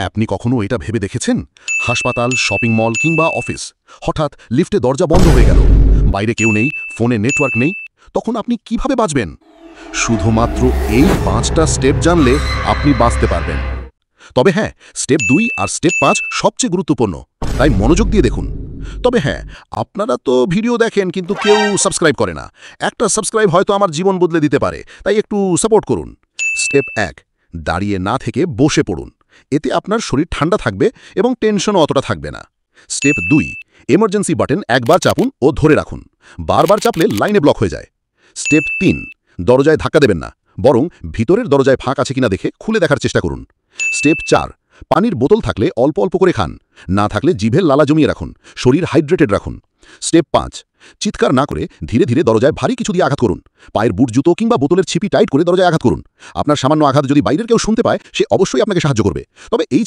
আপনি কখনো এটা ভেবে দেখেছেন? হাসপাতাল, শপিং মল কিংবা অফিস, হঠাৎ লিফটে দরজা বন্ধ হয়ে গেল, বাইরে কেউ নেই, ফোনে নেটওয়ার্ক নেই, তখন আপনি কিভাবে বাঁচবেন? শুধুমাত্র এই 5টা স্টেপ জানলে আপনি বাঁচতে পারবেন। তবে হ্যাঁ, স্টেপ 2 আর স্টেপ 5 সবচেয়ে গুরুত্বপূর্ণ, তাই মনোযোগ দিয়ে দেখুন। তবে হ্যাঁ, আপনারা তো ভিডিও দেখেন কিন্তু কেউ সাবস্ক্রাইব করে না। একটা সাবস্ক্রাইব হয়তো আমার জীবন বদলে দিতে পারে, তাই একটু সাপোর্ট করুন। স্টেপ 1, দাঁড়িয়ে না থেকে বসে পড়ুন। এতে আপনার শরীর ঠান্ডা থাকবে এবং টেনশনও অতটা থাকবে না। স্টেপ 2, এমার্জেন্সি বাটন একবার চাপুন ও ধরে রাখুন। বারবার চাপলে লাইনে ব্লক হয়ে যায়। স্টেপ 3, দরজায় ধাক্কা দেবেন না, বরং ভিতরের দরজায় ফাঁক আছে কিনা দেখে খুলে দেখার চেষ্টা করুন। স্টেপ 4, পানির বোতল থাকলে অল্প অল্প করে খান, না থাকলে জিভের লালা জমিয়ে রাখুন, শরীর হাইড্রেটেড রাখুন। স্টেপ 5, চিৎকার না করে ধীরে ধীরে দরজায় ভারী কিছু দিয়ে আঘাত করুন। পায়ের বুট জুতো কিংবা বোতলের ছিপি টাইট করে দরজায় আঘাত করুন। আপনার সামান্য আঘাত যদি বাইরের কেউ শুনতে পায়, সে অবশ্যই আপনাকে সাহায্য করবে। তবে এই